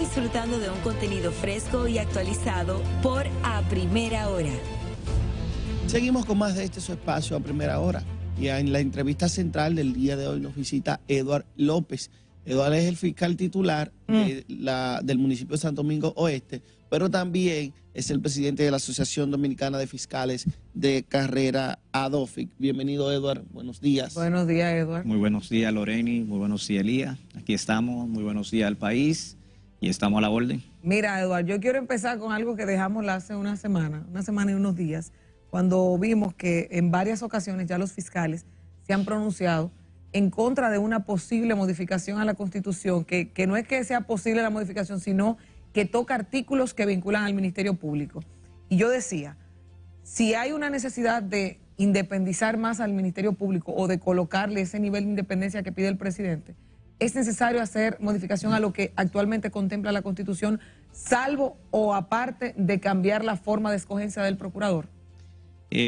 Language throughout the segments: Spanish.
disfrutando de un contenido fresco y actualizado por A Primera Hora. Seguimos con más de este su espacio A Primera Hora. Y en la entrevista central del día de hoy nos visita Eduard López. Eduard es el fiscal titular del municipio de Santo Domingo Oeste, pero también es el presidente de la Asociación Dominicana de Fiscales de Carrera ADOFIC. Bienvenido, Eduard. Buenos días. Buenos días, Eduard. Muy buenos días, Loreni. Muy buenos días, Elías. Aquí estamos. Muy buenos días al país y estamos a la orden. Mira, Eduard, yo quiero empezar con algo que dejamos hace una semana y unos días, cuando vimos que en varias ocasiones ya los fiscales se han pronunciado en contra de una posible modificación a la Constitución, que no es que sea posible la modificación, sino que toca artículos que vinculan al Ministerio Público. Y yo decía, si hay una necesidad de independizar más al Ministerio Público o de colocarle ese nivel de independencia que pide el presidente, es necesario hacer modificación a lo que actualmente contempla la Constitución, salvo o aparte de cambiar la forma de escogencia del procurador.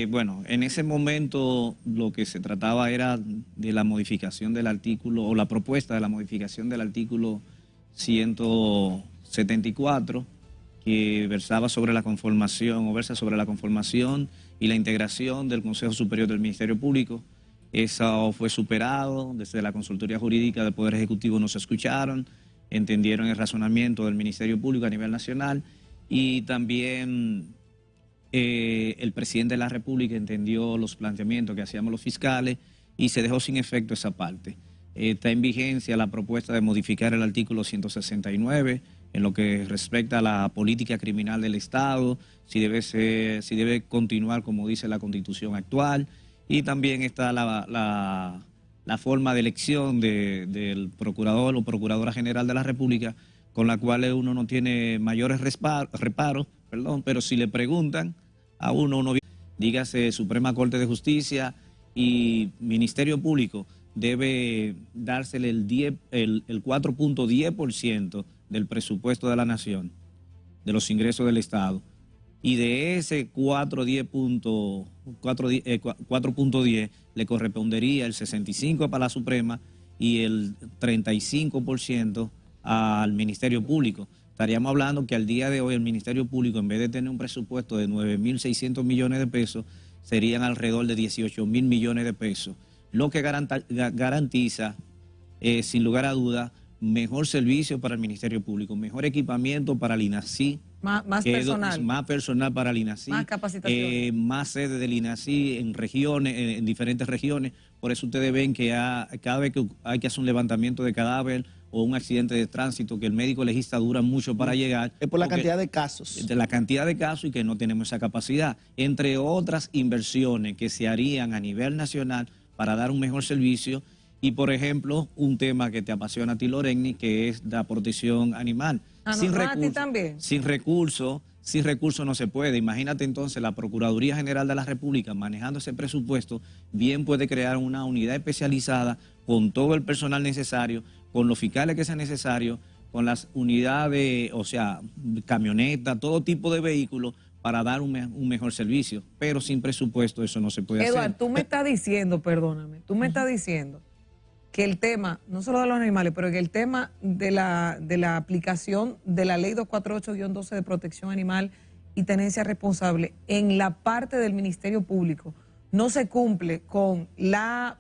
Bueno, en ese momento lo que se trataba era de la modificación del artículo, o la propuesta de la modificación del artículo 174, que versaba sobre la conformación, o versa sobre la conformación y la integración del Consejo Superior del Ministerio Público. Eso fue superado, desde la Consultoría Jurídica del Poder Ejecutivo nos escucharon, entendieron el razonamiento del Ministerio Público a nivel nacional, y también el presidente de la República entendió los planteamientos que hacíamos los fiscales y se dejó sin efecto esa parte. Está en vigencia la propuesta de modificar el artículo 169 en lo que respecta a la política criminal del Estado, si debe continuar como dice la Constitución actual, y también está la forma de elección del procurador o procuradora general de la República, con la cual uno no tiene mayores reparos, pero si le preguntan a uno dígase Suprema Corte de Justicia y Ministerio Público, debe dársele el 4.10% del presupuesto de la nación, de los ingresos del Estado. Y de ese 4.10 le correspondería el 65% para la Suprema y el 35% al Ministerio Público. Estaríamos hablando que al día de hoy el Ministerio Público, en vez de tener un presupuesto de 9.600 millones de pesos, serían alrededor de 18.000 millones de pesos, lo que garantiza, sin lugar a dudas, mejor servicio para el Ministerio Público, mejor equipamiento para el INACI, más personal. Más personal para el INACI, más capacitación, más sedes del INACI en regiones, en diferentes regiones. Por eso ustedes ven que cada vez que hay que hacer un levantamiento de cadáver o un accidente de tránsito, que el médico legista dura mucho para llegar. Es por la cantidad de casos. De la cantidad de casos y que no tenemos esa capacidad. Entre otras inversiones que se harían a nivel nacional para dar un mejor servicio. Y, por ejemplo, un tema que te apasiona a ti, Loreni, que es la protección animal. A ti también. Sin recursos no se puede. Imagínate entonces la Procuraduría General de la República manejando ese presupuesto, bien puede crear una unidad especializada con todo el personal necesario, con los fiscales que sea necesario, con las unidades, o sea, camionetas, todo tipo de vehículos para dar un mejor servicio. Pero sin presupuesto eso no se puede hacer. Eduard, tú me estás diciendo, perdóname, tú me estás diciendo que el tema, no solo de los animales, pero que el tema de la aplicación de la ley 248-12 de protección animal y tenencia responsable en la parte del Ministerio Público no se cumple con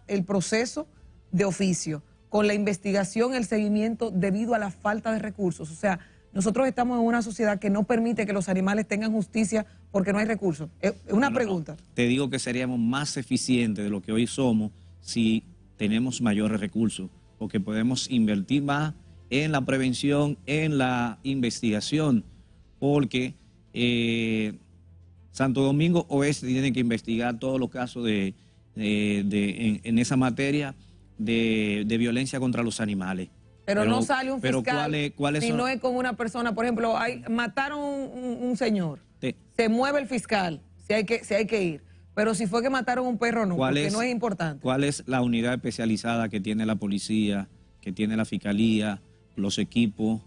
el proceso de oficio, con la investigación, el seguimiento debido a la falta de recursos. O sea, nosotros estamos en una sociedad que no permite que los animales tengan justicia porque no hay recursos. Es una pregunta. No. Te digo que seríamos más eficientes de lo que hoy somos si tenemos mayores recursos, porque podemos invertir más en la prevención, en la investigación, porque Santo Domingo Oeste tiene que investigar todos los casos en esa materia de violencia contra los animales. Pero no sale un fiscal ¿cuáles si son? No es con una persona, por ejemplo, mataron un señor, se mueve el fiscal, si hay que ir. Pero si fue que mataron un perro, no, porque no es importante. ¿Cuál es la unidad especializada que tiene la policía, que tiene la fiscalía, los equipos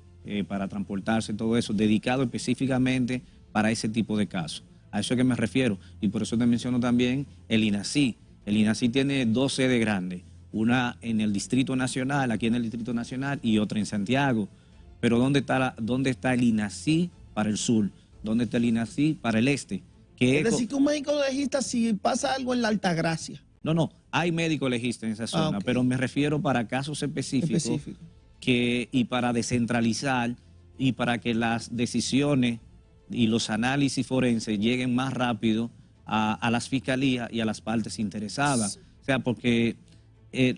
para transportarse, todo eso, dedicado específicamente para ese tipo de casos? A eso es que me refiero. Y por eso te menciono también el INACI. El INACI tiene dos sedes grandes, una en el Distrito Nacional, aquí en el Distrito Nacional, y otra en Santiago. pero ¿dónde está el INACI para el sur? ¿Dónde está el INACI para el este? Es decir, que un médico legista, si pasa algo en la Altagracia. No, hay médico legista en esa zona, ok. pero me refiero para casos específicos y para descentralizar y para que las decisiones y los análisis forenses lleguen más rápido a las fiscalías y a las partes interesadas. O sea, porque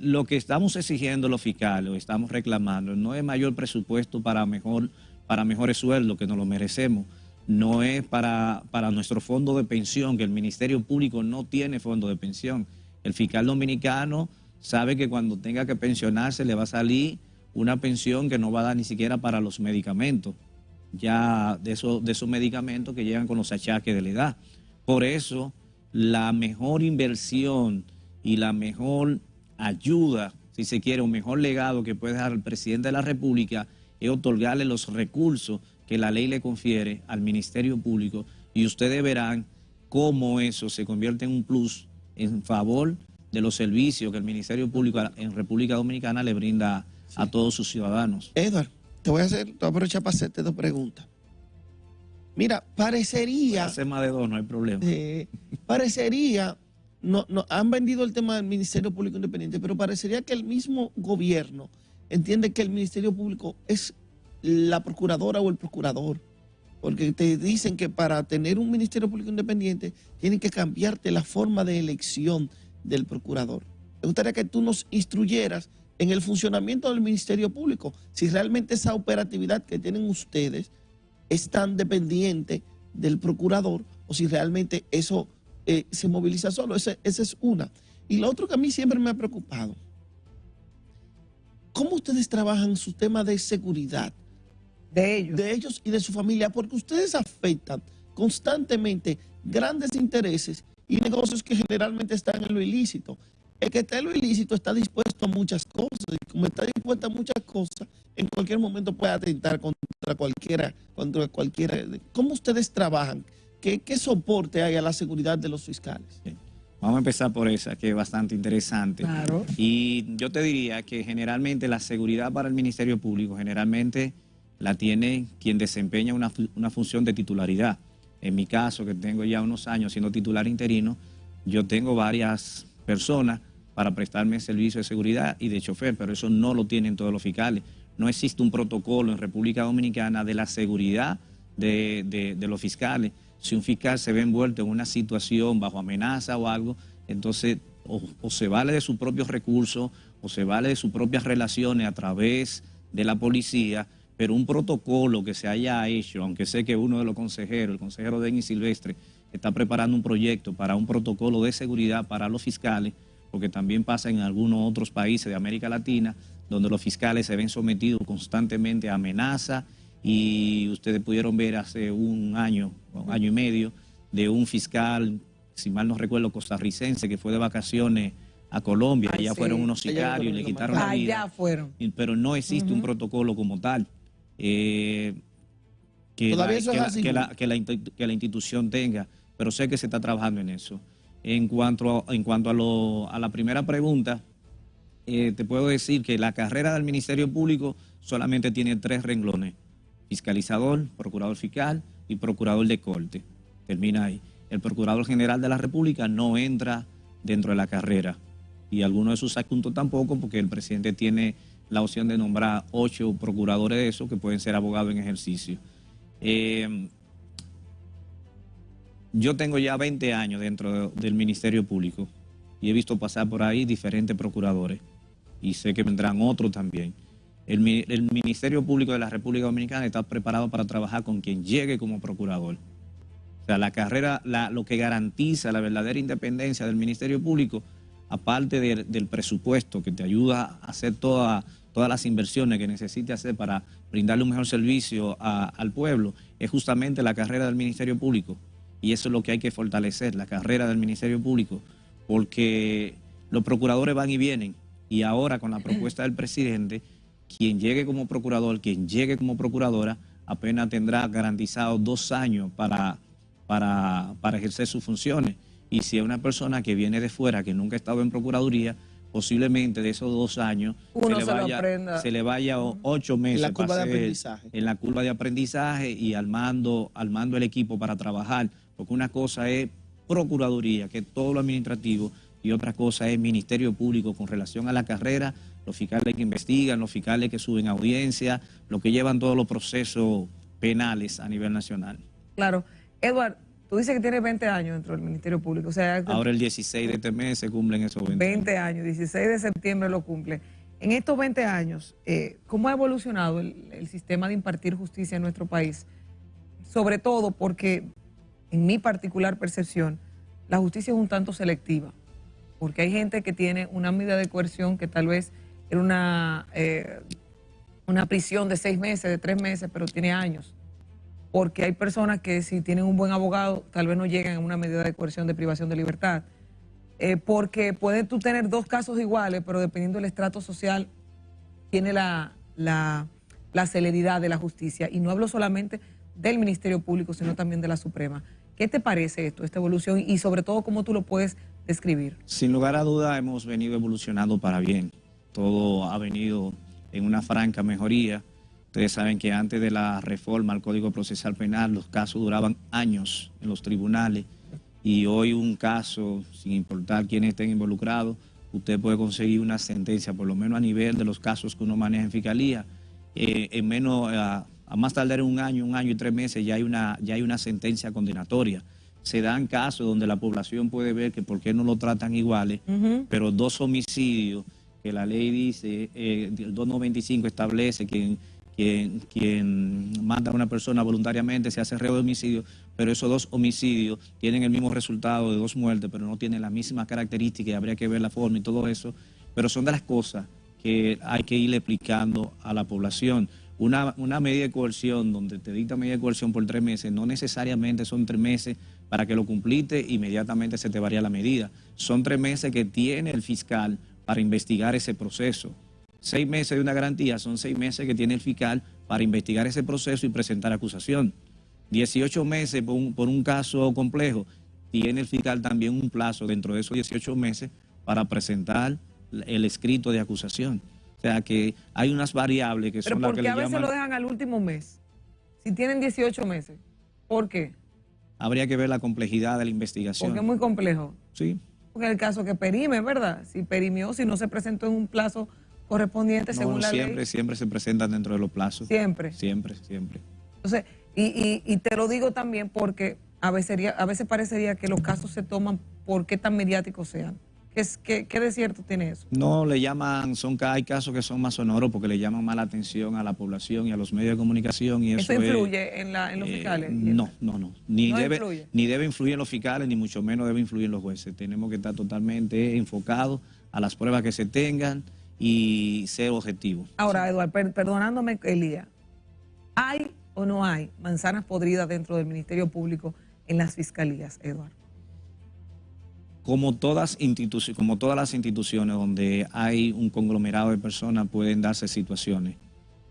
lo que estamos exigiendo los fiscales, o estamos reclamando, no es mayor presupuesto para mejores sueldos, que nos lo merecemos. No es para nuestro fondo de pensión, que el Ministerio Público no tiene fondo de pensión. El fiscal dominicano sabe que cuando tenga que pensionarse le va a salir una pensión que no va a dar ni siquiera para los medicamentos, ya de esos medicamentos que llegan con los achaques de la edad. Por eso, la mejor inversión y la mejor ayuda, si se quiere, un mejor legado que puede dar el presidente de la República es otorgarle los recursos que la ley le confiere al Ministerio Público, y ustedes verán cómo eso se convierte en un plus en favor de los servicios que el Ministerio Público en República Dominicana le brinda a todos sus ciudadanos. Edward, te voy a aprovechar para hacerte 2 preguntas. Mira, parecería... Hacer más de 2, no hay problema. Parecería, no, han vendido el tema del Ministerio Público Independiente, pero parecería que el mismo gobierno entiende que el Ministerio Público es la procuradora o el procurador, porque te dicen que para tener un Ministerio Público Independiente tienen que cambiarte la forma de elección del procurador. Me gustaría que tú nos instruyeras en el funcionamiento del Ministerio Público, si realmente esa operatividad que tienen ustedes es tan dependiente del procurador o si realmente eso se moviliza solo. Esa es una. Y lo otro que a mí siempre me ha preocupado, ¿cómo ustedes trabajan su tema de seguridad? De ellos y de su familia, porque ustedes afectan constantemente grandes intereses y negocios que generalmente están en lo ilícito. El que está en lo ilícito está dispuesto a muchas cosas, y como está dispuesto a muchas cosas, en cualquier momento puede atentar contra cualquiera. ¿Cómo ustedes trabajan? ¿Qué soporte hay a la seguridad de los fiscales? Bien. Vamos a empezar por esa, que es bastante interesante. Claro. Y yo te diría que generalmente la seguridad para el Ministerio Público generalmente la tiene quien desempeña una función de titularidad. En mi caso, que tengo ya unos años siendo titular interino, yo tengo varias personas para prestarme servicio de seguridad y de chofer, pero eso no lo tienen todos los fiscales. No existe un protocolo en República Dominicana de la seguridad de los fiscales. Si un fiscal se ve envuelto en una situación bajo amenaza o algo, entonces o se vale de sus propios recursos o se vale de sus propias relaciones a través de la policía, pero un protocolo que se haya hecho, aunque sé que uno de los consejeros, el consejero Denis Silvestre, está preparando un proyecto para un protocolo de seguridad para los fiscales, porque también pasa en algunos otros países de América Latina, donde los fiscales se ven sometidos constantemente a amenazas, y ustedes pudieron ver hace un año y medio, de un fiscal, si mal no recuerdo, costarricense, que fue de vacaciones a Colombia. Allá sí. fueron unos sicarios y le quitaron la vida. Allá fueron. Pero no existe un protocolo como tal. Que la institución tenga, pero sé que se está trabajando en eso. En cuanto a la primera pregunta, te puedo decir que la carrera del Ministerio Público solamente tiene 3 renglones: fiscalizador, procurador fiscal y procurador de corte. Termina ahí. El Procurador General de la República no entra dentro de la carrera, y algunos de sus adjuntos tampoco, porque el presidente tiene la opción de nombrar 8 procuradores de esos que pueden ser abogados en ejercicio. Yo tengo ya 20 años dentro del Ministerio Público y he visto pasar por ahí diferentes procuradores, y sé que vendrán otros también. El Ministerio Público de la República Dominicana está preparado para trabajar con quien llegue como procurador. O sea, la carrera, lo que garantiza la verdadera independencia del Ministerio Público, aparte del presupuesto que te ayuda a hacer todas las inversiones que necesite hacer para brindarle un mejor servicio al pueblo, es justamente la carrera del Ministerio Público. Y eso es lo que hay que fortalecer, la carrera del Ministerio Público, porque los procuradores van y vienen, y ahora con la propuesta del presidente, quien llegue como procurador, quien llegue como procuradora, apenas tendrá garantizado 2 años para ejercer sus funciones. Y si es una persona que viene de fuera, que nunca ha estado en procuraduría, posiblemente de esos 2 años Uno se lo aprenda. se le vaya 8 meses En la curva de para hacer- aprendizaje. en la curva de aprendizaje y armando el equipo para trabajar, porque una cosa es Procuraduría, que es todo lo administrativo, y otra cosa es Ministerio Público con relación a la carrera, los fiscales que investigan, los fiscales que suben audiencia, los que llevan todos los procesos penales a nivel nacional. Claro. Edward, tú dices que tienes 20 años dentro del Ministerio Público. O sea, Ahora el 16 de este mes se cumplen esos 20 años. 20 años, 16 de septiembre lo cumple. En estos 20 años, ¿cómo ha evolucionado el sistema de impartir justicia en nuestro país? Sobre todo porque, en mi particular percepción, la justicia es un tanto selectiva, porque hay gente que tiene una medida de coerción que tal vez era una prisión de 6 meses, de 3 meses, pero tiene años. Porque hay personas que si tienen un buen abogado, tal vez no llegan a una medida de coerción de privación de libertad. Porque puedes tú tener 2 casos iguales, pero dependiendo del estrato social, tiene la celeridad de la justicia. Y no hablo solamente del Ministerio Público, sino también de la Suprema. ¿Qué te parece esto, esta evolución? Y sobre todo, ¿cómo tú lo puedes describir? Sin lugar a duda hemos venido evolucionando para bien. Todo ha venido en una franca mejoría. Ustedes saben que antes de la reforma al Código Procesal Penal los casos duraban años en los tribunales y hoy un caso, sin importar quiénes estén involucrados, usted puede conseguir una sentencia, por lo menos a nivel de los casos que uno maneja en fiscalía, en menos, a más tardar en un año y 3 meses ya hay una sentencia condenatoria. Se dan casos donde la población puede ver que por qué no lo tratan iguales, pero 2 homicidios que la ley dice, el 295 establece que quien mata a una persona voluntariamente se hace reo de homicidio, pero esos 2 homicidios tienen el mismo resultado de 2 muertes, pero no tienen las mismas características y habría que ver la forma y todo eso. Pero son de las cosas que hay que ir explicando a la población. Una medida de coerción donde te dicta medida de coerción por 3 meses, no necesariamente son 3 meses para que lo cumpliste, inmediatamente se te varía la medida. Son 3 meses que tiene el fiscal para investigar ese proceso. 6 meses de una garantía son 6 meses que tiene el fiscal para investigar ese proceso y presentar acusación. 18 meses por un caso complejo, tiene el fiscal también un plazo dentro de esos 18 meses para presentar el escrito de acusación. O sea que hay unas variables que son las que le llaman... ¿Pero por qué a veces lo dejan al último mes? Si tienen 18 meses, ¿por qué? Habría que ver la complejidad de la investigación. Porque es muy complejo. Sí. Porque el caso que perime, ¿verdad? Si perimió, si no se presentó en un plazo correspondiente según la ley. Siempre se presentan dentro de los plazos. Siempre. Siempre. Entonces, y te lo digo también porque a veces parecería que los casos se toman porque tan mediáticos sean. ¿Qué de cierto tiene eso? No, le llaman, hay casos que son más sonoros porque le llaman más la atención a la población y a los medios de comunicación. Y ¿eso influye en los fiscales? No. Ni debe influir en los fiscales, ni mucho menos debe influir en los jueces. Tenemos que estar totalmente enfocados a las pruebas que se tengan y ser objetivos. Ahora, Eduardo, perdonándome, Elías, ¿hay o no hay manzanas podridas dentro del Ministerio Público en las fiscalías, Eduardo? Como todas las instituciones donde hay un conglomerado de personas pueden darse situaciones,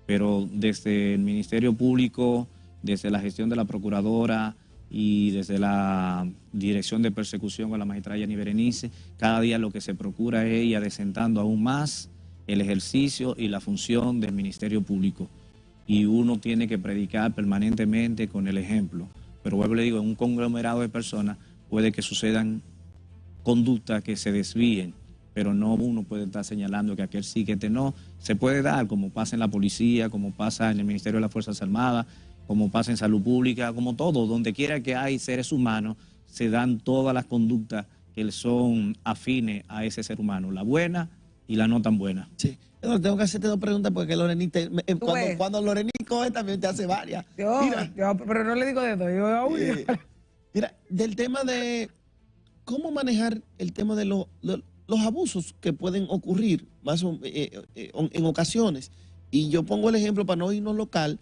pero desde el Ministerio Público, desde la gestión de la Procuradora y desde la Dirección de Persecución con la magistrada Yanni Berenice, cada día lo que se procura es ir adecentando aún más el ejercicio y la función del Ministerio Público. Y uno tiene que predicar permanentemente con el ejemplo. Pero vuelvo y le digo, en un conglomerado de personas puede que sucedan conductas que se desvíen, pero no uno puede estar señalando que aquel sí, que este no. Se puede dar, como pasa en la policía, como pasa en el Ministerio de las Fuerzas Armadas, como pasa en salud pública, como todo, donde quiera que hay seres humanos, se dan todas las conductas que son afines a ese ser humano, la buena y la no tan buena. Sí. Eduardo, tengo que hacerte 2 preguntas porque Lorenita, cuando Lorenita coge también te hace varias. Pero no le digo de todo. Mira, del tema de cómo manejar el tema de los abusos que pueden ocurrir en ocasiones. Y yo pongo el ejemplo para no irnos local.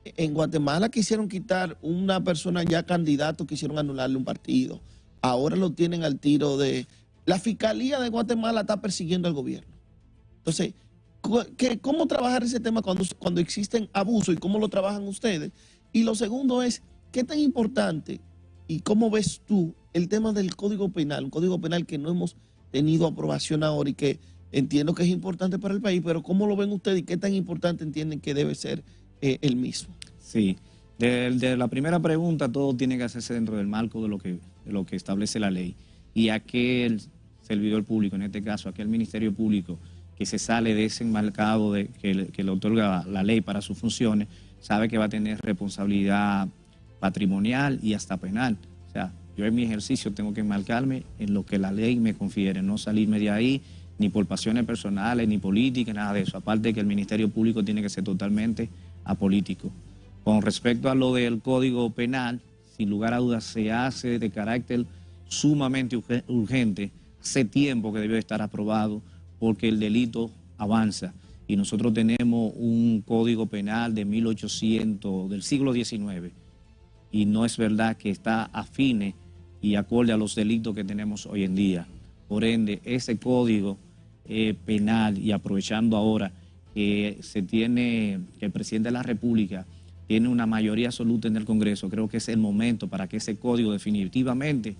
En Guatemala quisieron quitar una persona ya candidato, quisieron anularle un partido. Ahora lo tienen al tiro de... La Fiscalía de Guatemala está persiguiendo al gobierno. Entonces, ¿cómo trabajar ese tema cuando existen abusos y cómo lo trabajan ustedes? Y lo segundo es, ¿qué tan importante y cómo ves tú el tema del Código Penal? Un Código Penal que no hemos tenido aprobación ahora y que entiendo que es importante para el país, pero ¿cómo lo ven ustedes y qué tan importante entienden que debe ser el mismo? Sí, de la primera pregunta, todo tiene que hacerse dentro del marco de lo que establece la ley. Y aquel servidor público, en este caso, aquel Ministerio Público que se sale de ese enmarcado que le otorga la ley para sus funciones, sabe que va a tener responsabilidad patrimonial y hasta penal. O sea, yo en mi ejercicio tengo que enmarcarme en lo que la ley me confiere, no salirme de ahí ni por pasiones personales, ni políticas, nada de eso. Aparte de que el Ministerio Público tiene que ser totalmente apolítico. Con respecto a lo del Código Penal, sin lugar a dudas se hace de carácter sumamente urgente. Hace tiempo que debió estar aprobado porque el delito avanza. Y nosotros tenemos un Código Penal de 1800, del siglo XIX, y no es verdad que está afine y acorde a los delitos que tenemos hoy en día. Por ende, ese Código Penal, y aprovechando ahora que que el presidente de la República tiene una mayoría absoluta en el Congreso, creo que es el momento para que ese código definitivamente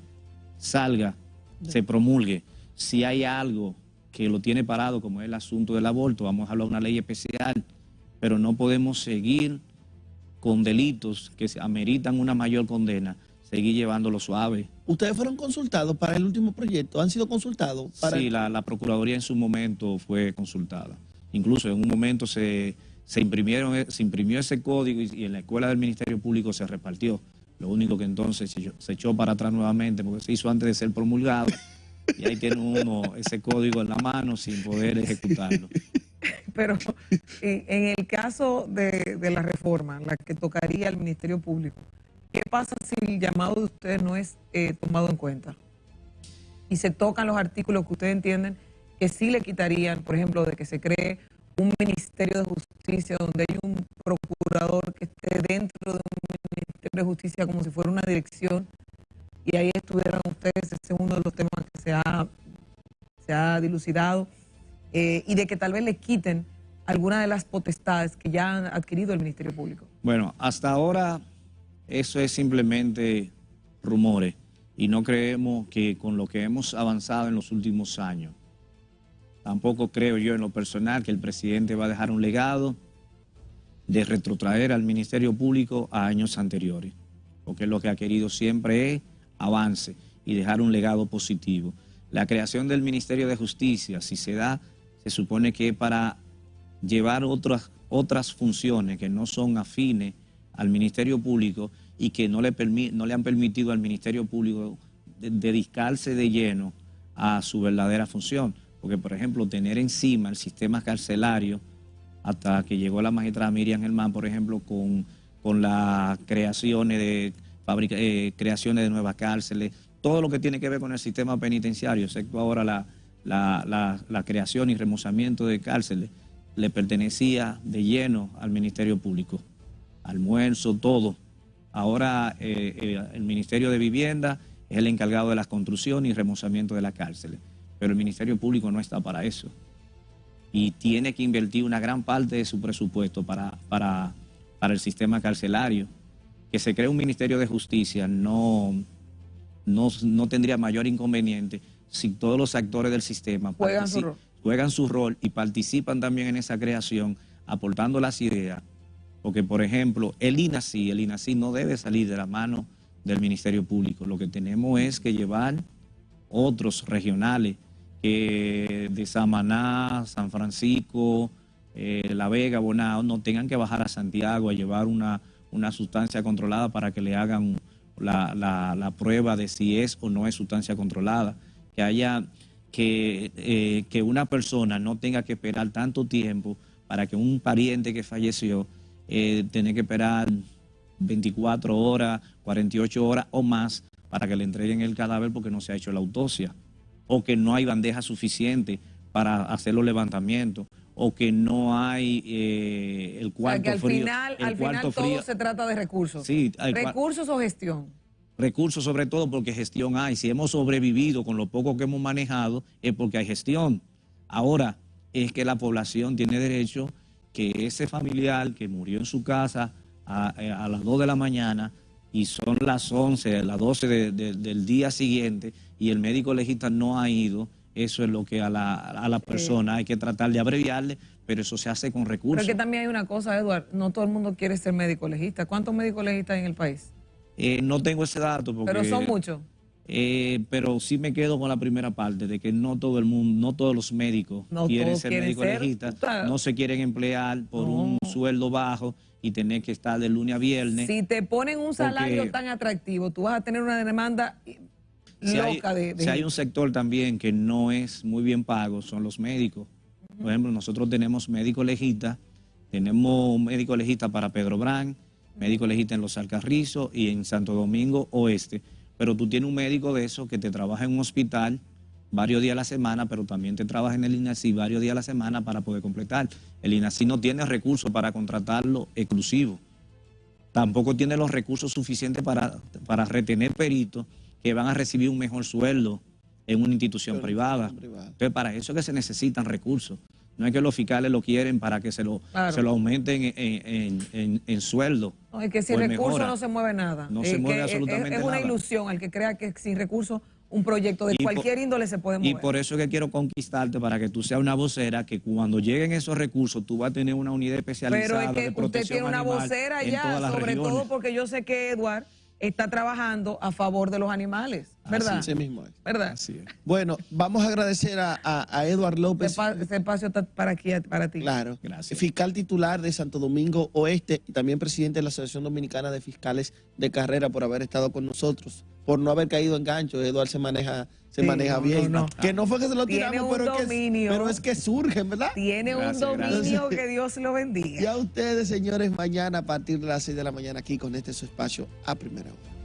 salga, se promulgue. Si hay algo que lo tiene parado, como es el asunto del aborto, vamos a hablar de una ley especial, pero no podemos seguir con delitos que ameritan una mayor condena, seguir llevándolo suave. ¿Ustedes fueron consultados para el último proyecto? ¿Han sido consultados? Sí, la Procuraduría en su momento fue consultada. Incluso en un momento se imprimió ese código y en la escuela del Ministerio Público se repartió. Lo único que entonces se echó para atrás nuevamente porque se hizo antes de ser promulgado y ahí tiene uno ese código en la mano sin poder ejecutarlo. Pero en el caso de la reforma, la que tocaría al Ministerio Público, ¿qué pasa si el llamado de ustedes no es tomado en cuenta? Y se tocan los artículos que ustedes entienden que sí le quitarían, por ejemplo, de que se cree un Ministerio de Justicia donde hay un procurador que esté dentro de un Ministerio de Justicia como si fuera una dirección y ahí estuvieran ustedes, ese es uno de los temas que se ha dilucidado, y de que tal vez le quiten alguna de las potestades que ya han adquirido el Ministerio Público. Bueno, hasta ahora eso es simplemente rumores y no creemos que con lo que hemos avanzado en los últimos años, tampoco creo yo en lo personal que el presidente va a dejar un legado de retrotraer al Ministerio Público a años anteriores, porque lo que ha querido siempre es avance y dejar un legado positivo. La creación del Ministerio de Justicia, si se da, se supone que es para llevar otras funciones que no son afines al Ministerio Público y que no le han permitido al Ministerio Público dedicarse de lleno a su verdadera función. Porque, por ejemplo, tener encima el sistema carcelario, hasta que llegó la magistrada Miriam Germán, por ejemplo, con las creaciones de nuevas cárceles, todo lo que tiene que ver con el sistema penitenciario, excepto ahora la creación y remozamiento de cárceles, le pertenecía de lleno al Ministerio Público. Almuerzo, todo. Ahora el Ministerio de Vivienda es el encargado de las construcciones y remozamiento de las cárceles. Pero el Ministerio Público no está para eso. Y tiene que invertir una gran parte de su presupuesto para el sistema carcelario. Que se cree un Ministerio de Justicia no tendría mayor inconveniente si todos los actores del sistema juegan su rol y participan también en esa creación, aportando las ideas. Porque, por ejemplo, el INACI no debe salir de la mano del Ministerio Público. Lo que tenemos es que llevar otros regionales, que de Samaná, San Francisco, La Vega, Bonao, no tengan que bajar a Santiago a llevar una sustancia controlada para que le hagan la prueba de si es o no es sustancia controlada. Que haya que una persona no tenga que esperar tanto tiempo para que un pariente que falleció tenga que esperar 24 horas, 48 horas o más para que le entreguen el cadáver porque no se ha hecho la autopsia, o que no hay bandeja suficiente para hacer los levantamientos, o que no hay el cuarto frío. O sea, que al final todo se trata de recursos. Sí, ¿Recursos o gestión? Recursos sobre todo porque gestión hay. Si hemos sobrevivido con lo poco que hemos manejado es porque hay gestión. Ahora es que la población tiene derecho que ese familiar que murió en su casa a las 2 de la mañana y son las 11, las 12 del día siguiente y el médico legista no ha ido, eso es lo que a la persona hay que tratar de abreviarle, pero eso se hace con Pero recursos. es que también hay una cosa, Eduardo, no todo el mundo quiere ser médico legista. ¿Cuántos médicos legistas hay en el país? No tengo ese dato porque... Pero son muchos. Pero sí me quedo con la primera parte de que no todo el mundo, no todos los médicos quieren ser médicos legistas, no se quieren emplear por un sueldo bajo y tener que estar de lunes a viernes. Si te ponen un salario tan atractivo, tú vas a tener una demanda loca de si hay un sector también que no es muy bien pago, son los médicos. Por ejemplo, nosotros tenemos médicos legistas, tenemos un médico legista para Pedro Brán, médico legista en Los Alcarrizos y en Santo Domingo Oeste. Pero tú tienes un médico de eso que te trabaja en un hospital varios días a la semana, pero también te trabaja en el INASI varios días a la semana para poder completar. El INASI no tiene recursos para contratarlo exclusivo. Tampoco tiene los recursos suficientes para retener peritos que van a recibir un mejor sueldo en una institución privada. Entonces, para eso es que se necesitan recursos. No es que los fiscales lo quieren para que se lo aumenten en sueldo. No, es que sin recursos no se mueve nada. No se mueve absolutamente nada. Es una ilusión al que crea que sin recursos un proyecto de cualquier índole se puede mover. Y por eso es que quiero conquistarte para que tú seas una vocera, que cuando lleguen esos recursos tú vas a tener una unidad especializada. Pero es que usted tiene una vocera ya, sobre todo porque yo sé que Eduard está trabajando a favor de los animales, ¿verdad? Así mismo es. ¿Verdad? Así es. Bueno, vamos a agradecer a Eduard López. Este espacio está para ti. Claro. Gracias. Fiscal titular de Santo Domingo Oeste y también presidente de la Asociación Dominicana de Fiscales de Carrera, por haber estado con nosotros, por no haber caído en gancho. Eduard se maneja bien. Que no fue que se lo tiramos, pero es que surgen, ¿verdad? Tiene un dominio que Dios lo bendiga. Y a ustedes, señores, mañana a partir de las 6 de la mañana aquí con este su espacio a primera hora.